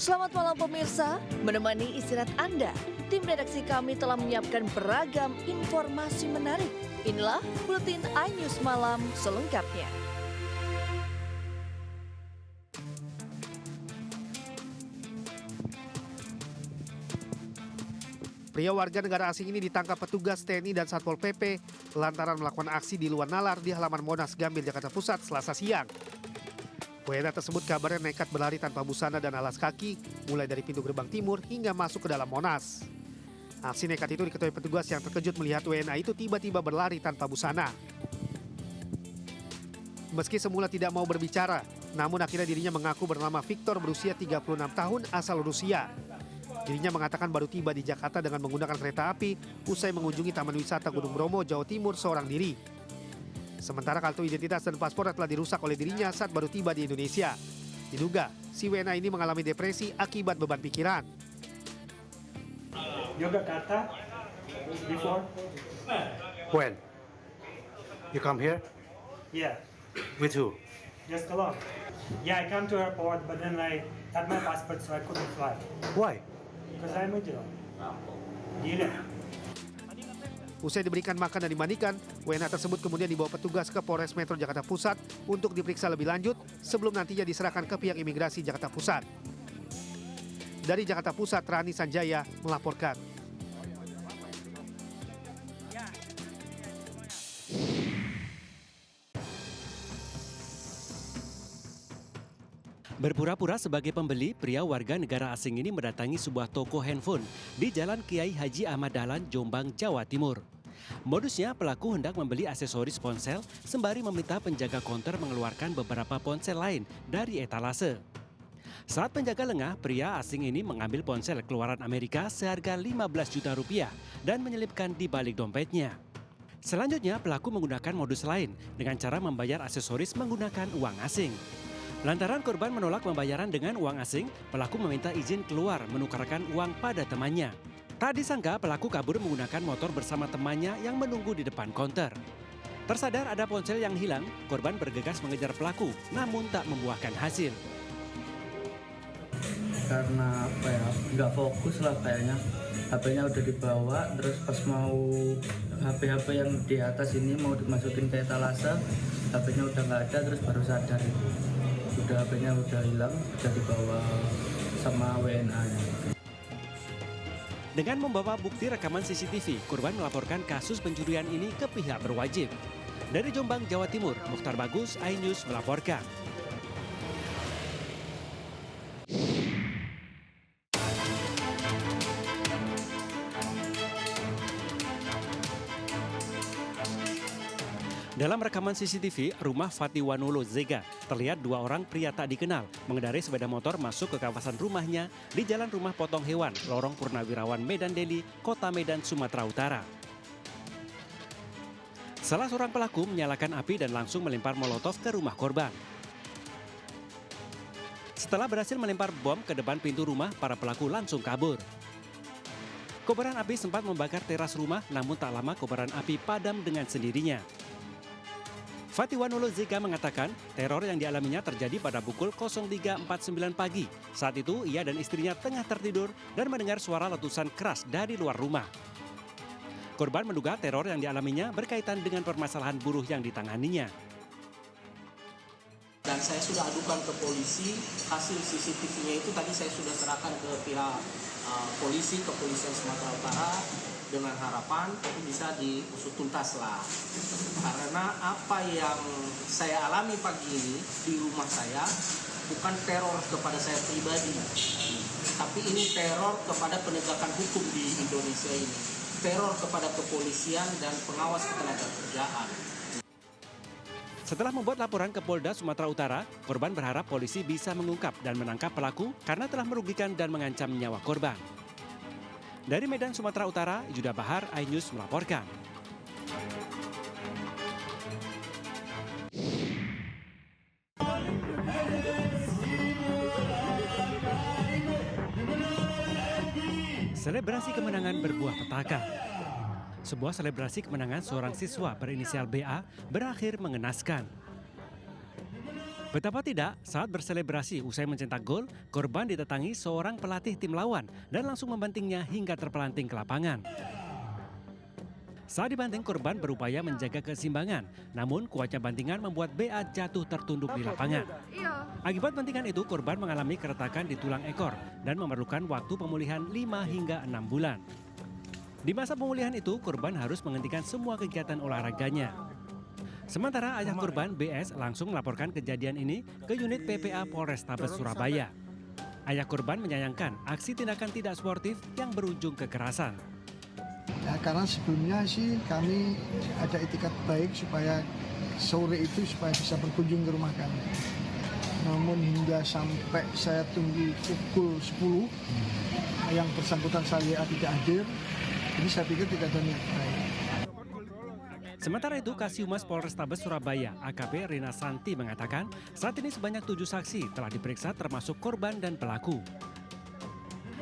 Selamat malam pemirsa, menemani istirahat Anda, tim redaksi kami telah menyiapkan beragam informasi menarik. Inilah Buletin iNews Malam selengkapnya. Pria warga negara asing ini ditangkap petugas TNI dan Satpol PP lantaran melakukan aksi di luar nalar di halaman Monas Gambir, Jakarta Pusat, Selasa siang. WNA tersebut kabarnya nekat berlari tanpa busana dan alas kaki, mulai dari pintu gerbang timur hingga masuk ke dalam Monas. Aksi nekat itu diketahui petugas yang terkejut melihat WNA itu tiba-tiba berlari tanpa busana. Meski semula tidak mau berbicara, namun akhirnya dirinya mengaku bernama Victor berusia 36 tahun asal Rusia. Dirinya mengatakan baru tiba di Jakarta dengan menggunakan kereta api usai mengunjungi Taman Wisata Gunung Bromo, Jawa Timur seorang diri. Sementara kartu identitas dan paspor telah dirusak oleh dirinya saat baru tiba di Indonesia. Diduga, si WNA ini mengalami depresi akibat beban pikiran. Yogyakarta before? When? You come here? Yeah, With who? just alone. Yeah, I come to airport, but then I had my passport, so I couldn't fly. Why? Because I'm a Jew. Gila. Usai diberikan makan dan dimandikan, WNA tersebut kemudian dibawa petugas ke Polres Metro Jakarta Pusat untuk diperiksa lebih lanjut sebelum nantinya diserahkan ke pihak imigrasi Jakarta Pusat. Dari Jakarta Pusat, Rani Sanjaya melaporkan. Berpura-pura sebagai pembeli, pria warga negara asing ini mendatangi sebuah toko handphone di Jalan Kiai Haji Ahmad Dahlan, Jombang, Jawa Timur. Modusnya, pelaku hendak membeli aksesoris ponsel sembari meminta penjaga konter mengeluarkan beberapa ponsel lain dari etalase. Saat penjaga lengah, pria asing ini mengambil ponsel keluaran Amerika seharga 15 juta rupiah dan menyelipkan di balik dompetnya. Selanjutnya, pelaku menggunakan modus lain dengan cara membayar aksesoris menggunakan uang asing. Lantaran korban menolak pembayaran dengan uang asing, pelaku meminta izin keluar menukarkan uang pada temannya. Tak disangka pelaku kabur menggunakan motor bersama temannya yang menunggu di depan konter. Tersadar ada ponsel yang hilang, korban bergegas mengejar pelaku, namun tak membuahkan hasil. Karena nggak fokus lah kayaknya, HP-nya udah dibawa, terus pas mau HP yang di atas ini mau dimasukin ke etalase, HP-nya udah nggak ada, terus baru sadar itu. Udah HP-nya udah hilang, udah dibawa sama WNA-nya. Dengan membawa bukti rekaman CCTV, korban melaporkan kasus pencurian ini ke pihak berwajib. Dari Jombang, Jawa Timur, Mukhtar Bagus, iNews melaporkan. Dalam rekaman CCTV, rumah Fatiwanolo Zega, terlihat dua orang pria tak dikenal mengendarai sepeda motor masuk ke kawasan rumahnya di Jalan Rumah Potong Hewan, Lorong Purnawirawan, Medan Deli, Kota Medan, Sumatera Utara. Salah seorang pelaku menyalakan api dan langsung melempar molotov ke rumah korban. Setelah berhasil melempar bom ke depan pintu rumah, para pelaku langsung kabur. Kobaran api sempat membakar teras rumah, namun tak lama kobaran api padam dengan sendirinya. Fatiwanolo Zega mengatakan teror yang dialaminya terjadi pada pukul 03.49 pagi. Saat itu ia dan istrinya tengah tertidur dan mendengar suara letusan keras dari luar rumah. Korban menduga teror yang dialaminya berkaitan dengan permasalahan buruh yang ditanganinya. Dan saya sudah adukan ke polisi, hasil CCTV-nya itu tadi saya sudah serahkan ke pihak polisi, kepolisian Sumatera Utara, dengan harapan itu bisa diusut tuntas lah. Karena apa yang saya alami pagi ini di rumah saya bukan teror kepada saya pribadi, tapi ini teror kepada penegakan hukum di Indonesia ini, teror kepada kepolisian dan pengawas ketenagakerjaan. Setelah membuat laporan ke Polda Sumatera Utara, korban berharap polisi bisa mengungkap dan menangkap pelaku karena telah merugikan dan mengancam nyawa korban. Dari Medan, Sumatera Utara, Juda Bahar, iNews melaporkan. Selebrasi kemenangan berbuah petaka. Sebuah selebrasi kemenangan seorang siswa berinisial BA berakhir mengenaskan. Betapa tidak, saat berselebrasi usai mencetak gol, korban didatangi seorang pelatih tim lawan dan langsung membantingnya hingga terpelanting ke lapangan. Saat dibanting, korban berupaya menjaga keseimbangan, namun kuatnya bantingan membuat BA jatuh tertunduk di lapangan. Akibat bantingan itu, korban mengalami keretakan di tulang ekor dan memerlukan waktu pemulihan 5 hingga 6 bulan. Di masa pemulihan itu, korban harus menghentikan semua kegiatan olahraganya. Sementara ayah korban BS langsung melaporkan kejadian ini ke unit PPA Polrestabes Surabaya. Ayah korban menyayangkan aksi tindakan tidak sportif yang berujung kekerasan. Ya, karena sebelumnya sih kami ada etikat baik supaya sore itu supaya bisa berkunjung ke rumah kami. Namun hingga sampai saya tunggu pukul 10 yang bersangkutan saya tidak hadir, jadi saya pikir tidak ada niat baik. Sementara itu, Kasihumas Polrestabes Surabaya, AKP Rina Santi mengatakan saat ini sebanyak 7 saksi telah diperiksa termasuk korban dan pelaku.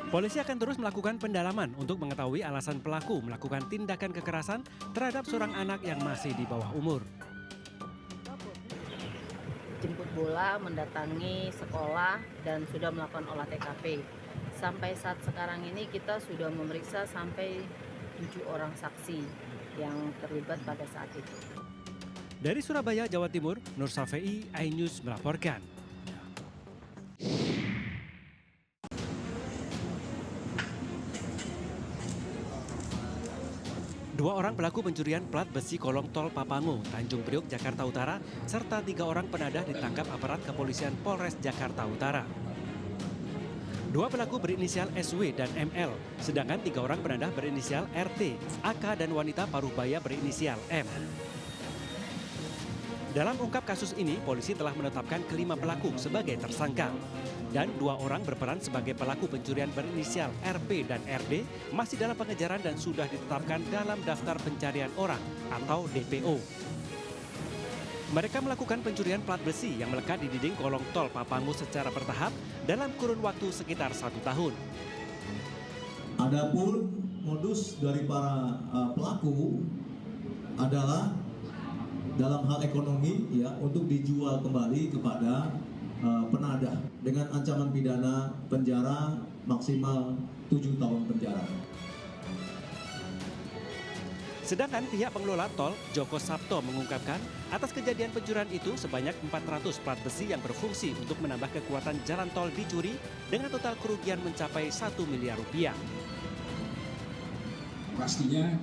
Polisi akan terus melakukan pendalaman untuk mengetahui alasan pelaku melakukan tindakan kekerasan terhadap seorang anak yang masih di bawah umur. Jemput bola, mendatangi sekolah, dan sudah melakukan olah TKP. Sampai saat sekarang ini kita sudah memeriksa sampai 7 orang saksi yang terlibat pada saat itu. Dari Surabaya, Jawa Timur, Nur Safei, iNews melaporkan. Dua orang pelaku pencurian plat besi kolong tol Papangu, Tanjung Priok, Jakarta Utara, serta 3 orang penadah ditangkap aparat kepolisian Polres Jakarta Utara. 2 pelaku berinisial SW dan ML, sedangkan 3 orang penadah berinisial RT, AK dan wanita Parubaya berinisial M. Dalam ungkap kasus ini, polisi telah menetapkan ke-5 pelaku sebagai tersangka. Dan 2 orang berperan sebagai pelaku pencurian berinisial RP dan RD masih dalam pengejaran dan sudah ditetapkan dalam daftar pencarian orang atau DPO. Mereka melakukan pencurian plat besi yang melekat di dinding kolong tol Papangu secara bertahap dalam kurun waktu sekitar 1 tahun. Adapun modus dari para pelaku adalah dalam hal ekonomi ya untuk dijual kembali kepada penadah dengan ancaman pidana penjara maksimal 7 tahun penjara. Sedangkan pihak pengelola tol, Joko Sabto, mengungkapkan atas kejadian pencurian itu sebanyak 400 plat besi yang berfungsi untuk menambah kekuatan jalan tol dicuri dengan total kerugian mencapai 1 miliar rupiah. Pastinya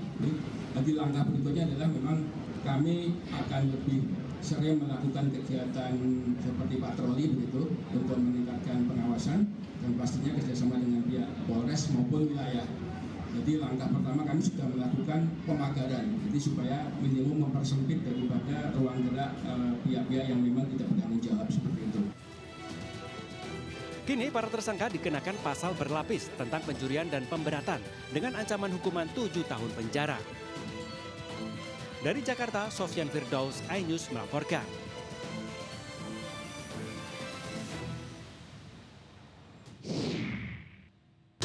nanti langkah berikutnya adalah memang kami akan lebih sering melakukan kegiatan seperti patroli begitu untuk meningkatkan pengawasan dan pastinya kerjasama dengan pihak Polres maupun wilayah. Jadi langkah pertama kami sudah melakukan pemagaran, jadi supaya minimum mempersempit daripada ruang gerak pihak-pihak yang memang tidak bertanggung jawab seperti itu. Kini para tersangka dikenakan pasal berlapis tentang pencurian dan pemberatan dengan ancaman hukuman 7 tahun penjara. Dari Jakarta, Sofyan Firdaus, iNews melaporkan.